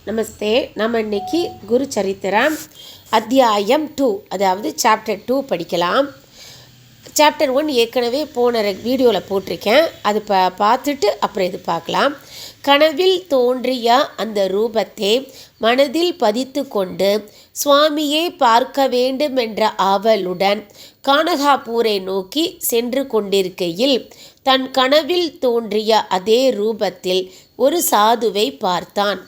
நமஸ்தே. நம்ம இன்னைக்கு குரு சரித்திரம் அத்தியாயம் 2, அதாவது சாப்டர் 2 படிக்கலாம். சாப்டர் 1 ஏற்கனவே போன வீடியோவில் போட்டிருக்கேன். அது பார்த்துட்டு அப்புறம் இது பார்க்கலாம். கனவில் தோன்றிய அந்த ரூபத்தை மனதில் பதித்து கொண்டு சுவாமியை பார்க்க வேண்டும் என்ற ஆவலுடன் கானகாபூரை நோக்கி சென்று கொண்டிருக்கையில் தன் கனவில் தோன்றிய அதே ரூபத்தில் ஒரு சாதுவை பார்த்தான்.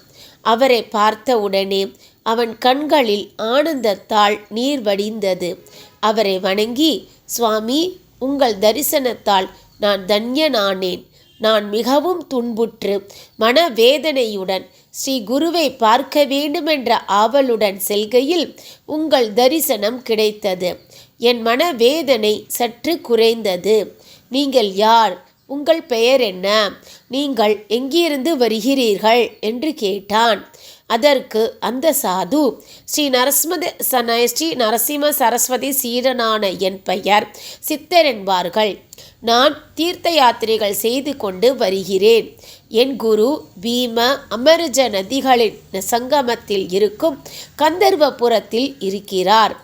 அவரை பார்த்தவுடனே அவன் கண்களில் ஆனந்தத்தால் நீர் வடிந்தது. அவரை வணங்கி, சுவாமி, உங்கள் தரிசனத்தால் நான் தன்யனானேன். நான் மிகவும் துன்புற்று மனவேதனையுடன் ஸ்ரீ குருவை பார்க்க வேண்டுமென்ற ஆவலுடன் செல்கையில் உங்கள் தரிசனம் கிடைத்தது. என் மனவேதனை சற்று குறைந்தது. நீங்கள் யார்? உங்கள் பெயர் என்ன? நீங்கள் எங்கிருந்து வருகிறீர்கள் என்று கேட்டான். அதற்கு அந்த சாது, ஸ்ரீ நரசிம்ம சரஸ்வதி சீடனான என் பெயர் சித்தர் என்பார்கள். நான் தீர்த்த யாத்திரைகள் செய்து கொண்டு வருகிறேன். என் குரு பீம அமர்ஜ நதிகளின் சங்கமத்தில் இருக்கும் கந்தர்வபுரத்தில் இருக்கிறார்.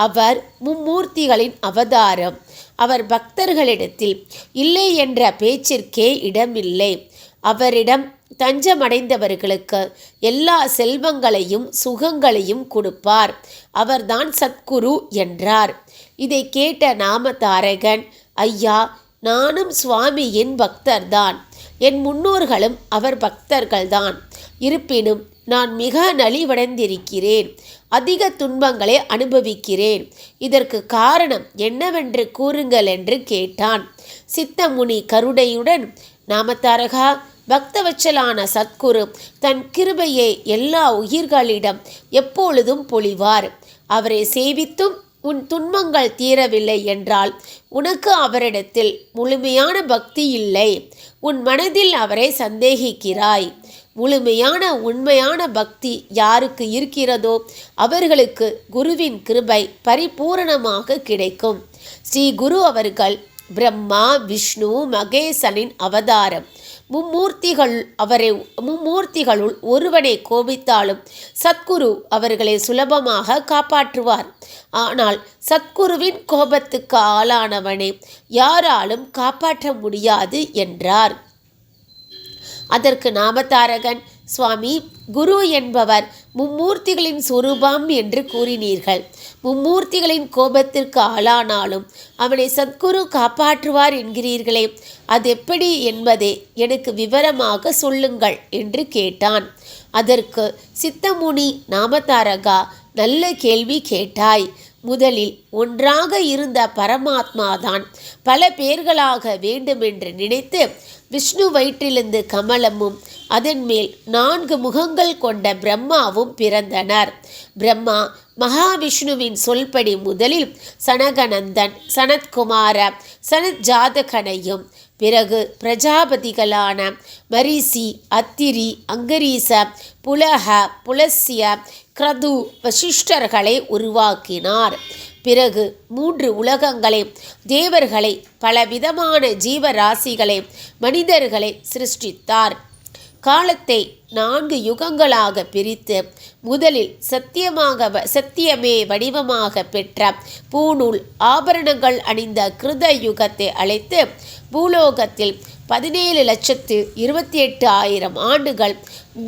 அவர் மும்மூர்த்திகளின் அவதாரம். அவர் பக்தர்களிடத்தில் இல்லை என்ற பேச்சிற்கே இடமில்லை. அவரிடம் தஞ்சமடைந்தவர்களுக்கு எல்லா செல்வங்களையும் சுகங்களையும் கொடுப்பார். அவர்தான் சத்குரு என்றார். இதை கேட்ட நாமதாரகன், ஐயா, நானும் சுவாமியின் பக்தர்தான். என் முன்னோர்களும் அவர் பக்தர்கள்தான். இருப்பினும் நான் மிக நலிவடைந்திருக்கிறேன். அதிக துன்பங்களை அனுபவிக்கிறேன். இதற்கு காரணம் என்னவென்று கூறுங்கள் என்று கேட்டான். சித்தமுனி கருணையுடன், நாமதாரகா, பக்தவச்சலான சத்குரு தன் கிருபையை எல்லா உயிர்களிடம் எப்பொழுதும் பொழிவார். அவரை சேவித்தும் உன் துன்பங்கள் தீரவில்லை என்றால் உனக்கு அவரிடத்தில் முழுமையான பக்தி இல்லை. உன் மனதில் அவரை சந்தேகிக்கிறாய். முழுமையான உண்மையான பக்தி யாருக்கு இருக்கிறதோ அவர்களுக்கு குருவின் கிருபை பரிபூரணமாக கிடைக்கும். ஸ்ரீ குரு அவர்கள் பிரம்மா, விஷ்ணு, மகேசனின் அவதாரம். மும்மூர்த்திகளுள் ஒருவனை கோபித்தாலும் சத்குரு அவர்களை சுலபமாக காப்பாற்றுவார். ஆனால் சத்குருவின் கோபத்துக்கு ஆளானவனை யாராலும் காப்பாற்ற முடியாது என்றார். அதற்கு நாமதாரகன், சுவாமி, குரு என்பவர் மும்மூர்த்திகளின் சுரூபம் என்று கூறினீர்கள். மும்மூர்த்திகளின் கோபத்திற்கு ஆளானாலும் அவனை சத்குரு காப்பாற்றுவார் என்கிறீர்களே, அது எப்படி என்பதை எனக்கு விவரமாக சொல்லுங்கள் என்று கேட்டான். அதற்கு சித்தமுனி, நாமதாரகா, நல்ல கேள்வி கேட்டாய். முதலில் ஒன்றாக இருந்த பரமாத்மாதான் பல பேர்களாக வேண்டுமென்று நினைத்து விஷ்ணு வயிற்றிலிருந்து கமலமும் அதன் மேல் 4 முகங்கள் கொண்ட பிரம்மாவும் பிறந்தனர். பிரம்மா மகாவிஷ்ணுவின் சொல்படி முதலில் சனகநந்தன், சனத்குமார, சனத் ஜாதகனையும் பிறகு பிரஜாபதிகளான மரிசி, அத்திரி, அங்கரீச, புலக, புலஸ்ய, கிரது, வசிஷ்டர்களை உருவாக்கினார். பிறகு 3 உலகங்களை, தேவர்களை, பலவிதமான ஜீவராசிகளை, மனிதர்களை சிருஷ்டித்தார். காலத்தை 4 யுகங்களாக பிரித்து முதலில் சத்தியமே வடிவமாக பெற்ற பூநூல் ஆபரணங்கள் அணிந்த கிருத யுகத்தை அழைத்து பூலோகத்தில் 17,28,000 ஆண்டுகள்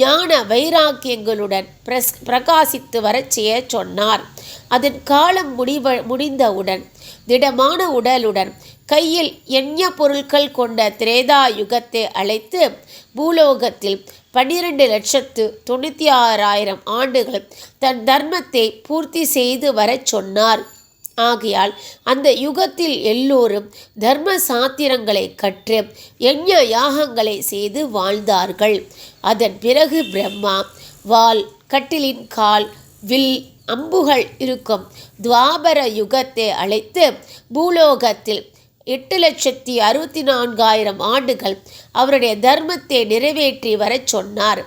ஞான வைராக்கியங்களுடன் பிரகாசித்து வரச் செய்ய சொன்னார். அதன் காலம் முடிந்தவுடன் திடமான உடலுடன் கையில் எண்ண பொருட்கள் கொண்ட திரேதா யுகத்தை அழைத்து பூலோகத்தில் 12,96,000 ஆண்டுகள் தன் தர்மத்தை பூர்த்தி செய்து வரச் சொன்னார். ஆகையால் அந்த யுகத்தில் எல்லோரும் தர்ம சாத்திரங்களை கற்று யஞ யாகங்களை செய்து வாழ்ந்தார்கள். அதன் பிறகு பிரம்மா வாள், கட்டிலின் கால், வில், அம்புகள் இருக்கும் துவாபர யுகத்தை அழைத்து பூலோகத்தில் 8,64,000 ஆண்டுகள் அவருடைய தர்மத்தை நிறைவேற்றி வரச் சொன்னார்.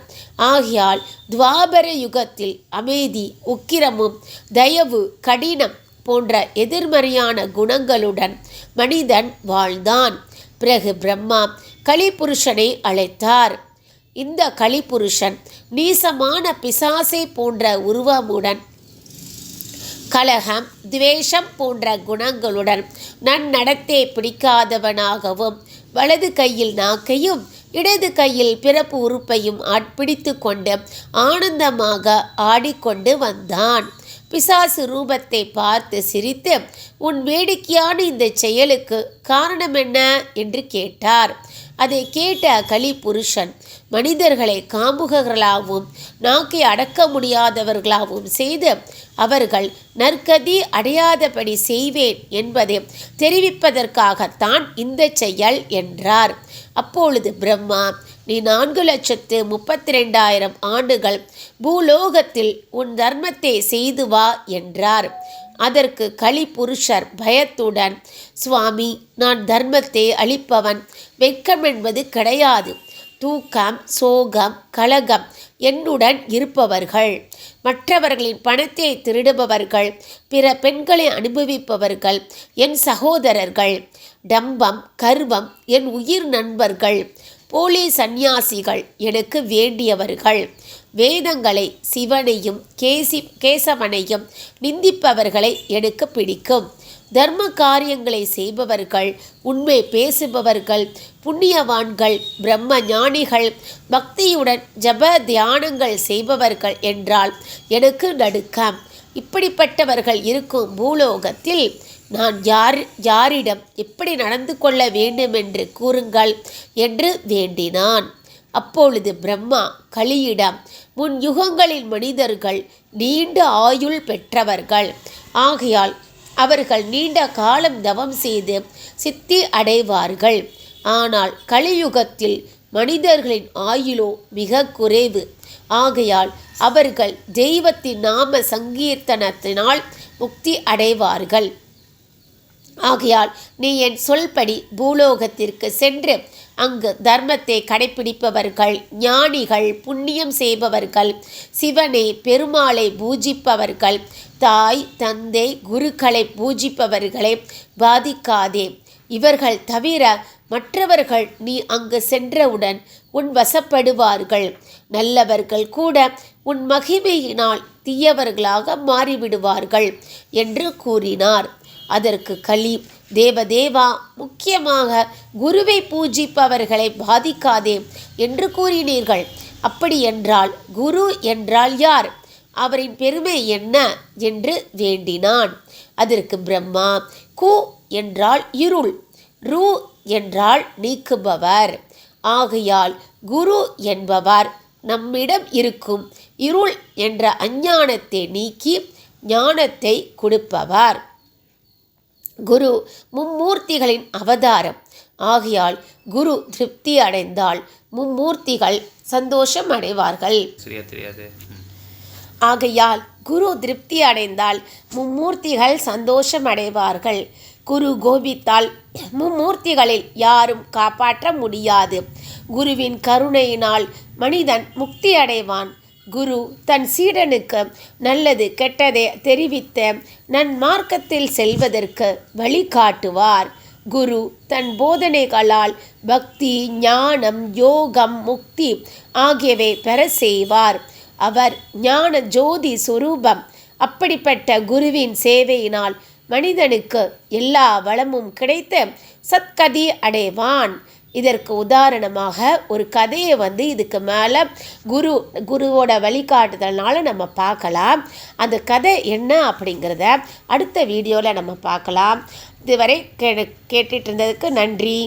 ஆகையால் துவாபர யுகத்தில் அமைதி, உக்கிரமும், தயவு, கடினம் போன்ற எதிர்மறையான குணங்களுடன் மனிதன் வாழ்ந்தான். பிறகு பிரம்மா கலிபுருஷனை அழைத்தார். இந்த கலிபுருஷன் நீசமான பிசாசை போன்ற உருவமுடன் கலகம் துவேஷம் போன்ற குணங்களுடன் நன்னடத்தை பிடிக்காதவனாகவும் வலது கையில் நாக்கையும் இடது கையில் பிறப்பு உறுப்பையும் பிடித்து கொண்டு ஆனந்தமாக ஆடிக்கொண்டு வந்தான். பிசாசு ரூபத்தை பார்த்து சிரித்து, உன் வேடிக்கையான இந்த செயலுக்கு காரணம் என்ன என்று கேட்டார். அதை கேட்ட கலிபுருஷன், மனிதர்களை காமுகர்களாகவும் நாக்கை அடக்க முடியாதவர்களாகவும் செய்து அவர்கள் நற்கதி அடையாதபடி செய்வேன் என்பதை தெரிவிப்பதற்காகத்தான் இந்த செயல் என்றார். அப்பொழுது பிரம்மா, நீ 4,32,000 ஆண்டுகள் பூலோகத்தில் உன் தர்மத்தை செய்து வா என்றார். அதற்கு கலிபுருஷர் பயத்துடன், சுவாமி, நான் தர்மத்தை அளிப்பவன், வெட்கம் என்பது கிடையாது. தூக்கம், சோகம், கலகம் என்னுடன் இருப்பவர்கள், மற்றவர்களின் பணத்தை திருடுபவர்கள், பிற பெண்களை அனுபவிப்பவர்கள் என் சகோதரர்கள், டம்பம், கர்வம் என் உயிர் நண்பர்கள், போலி சந்நியாசிகள் எனக்கு வேண்டியவர்கள், வேதங்களை சிவனையும் கேசவனையும் நிந்திப்பவர்களை எனக்கு பிடிக்கும், தர்ம காரியங்களை செய்பவர்கள், உண்மை பேசுபவர்கள், புண்ணியவான்கள், பிரம்ம ஞானிகள், பக்தியுடன் ஜப தியானங்கள் செய்பவர்கள் என்றால் எனக்கு நடுக்கம். இப்படிப்பட்டவர்கள் இருக்கும் பூலோகத்தில் நான் யாரிடம் எப்படி நடந்து கொள்ள வேண்டுமென்று கூறுங்கள் என்று வேண்டினான். அப்பொழுது பிரம்மா கலியிடம், முன் யுகங்களில் மனிதர்கள் நீண்ட ஆயுள் பெற்றவர்கள், ஆகையால் அவர்கள் நீண்ட காலம் தவம் செய்து சித்தி அடைவார்கள். ஆனால் கலியுகத்தில் மனிதர்களின் ஆயுளோ மிக குறைவு. ஆகையால் அவர்கள் தெய்வத்தின் நாம சங்கீர்த்தனத்தினால் முக்தி அடைவார்கள். ஆகையால் நீ என் சொல்படி பூலோகத்திற்கு சென்று அங்கு தர்மத்தை கடைப்பிடிப்பவர்கள், ஞானிகள், புண்ணியம் செய்பவர்கள், சிவனை பெருமாளை பூஜிப்பவர்கள், தாய் தந்தை குருக்களை பூஜிப்பவர்களை பாதிக்காதே. இவர்கள் தவிர மற்றவர்கள் நீ அங்கு சென்றவுடன் உன் வசப்படுவார்கள். நல்லவர்கள் கூட உன் மகிமையினால் தீயவர்களாக மாறிவிடுவார்கள் என்று கூறினார். அதற்கு கலி, தேவதேவா, முக்கியமாக குருவை பூஜிப்பவர்களை பாதிக்காதே என்று கூறினீர்கள். அப்படி என்றால் குரு என்றால் யார்? அவரின் பெருமை என்ன என்று வேண்டினான். அதற்கு பிரம்மா, கு என்றால் இருள், ரு என்றால் நீக்குபவர். ஆகையால் குரு என்பவர் நம்மிடம் இருக்கும் இருள் என்ற அஞ்ஞானத்தை நீக்கி ஞானத்தை கொடுப்பவர். குரு மும்மூர்த்திகளின் அவதாரம். ஆகையால் குரு திருப்தி அடைந்தால் மும்மூர்த்திகள் சந்தோஷம் அடைவார்கள். ஆகையால் குரு திருப்தி அடைந்தால் மும்மூர்த்திகள் சந்தோஷம் அடைவார்கள். குரு கோபித்தால் மும்மூர்த்திகளில் யாரும் காப்பாற்ற முடியாது. குருவின் கருணையினால் மனிதன் முக்தி அடைவான். குரு தன் சீடனுக்கு நல்லது கெட்டதை தெரிவித்த நன்மார்க்கத்தில் செல்வதற்கு வழிகாட்டுவார். குரு தன் போதனைகளால் பக்தி, ஞானம், யோகம், முக்தி ஆகியவை பெற செய்வார். அவர் ஞான ஜோதி சுரூபம். அப்படிப்பட்ட குருவின் சேவையினால் மனிதனுக்கு எல்லா வளமும் கிடைத்து சத்கதி அடைவான். இதற்கு உதாரணமாக ஒரு கதையை இதுக்கு மேலே குருவோட வழிகாட்டுதல்னால நம்ம பார்க்கலாம். அந்த கதை என்ன அப்படிங்கிறத அடுத்த வீடியோவில் நம்ம பார்க்கலாம். இதுவரை கேட்டுட்டு இருந்ததுக்கு நன்றி.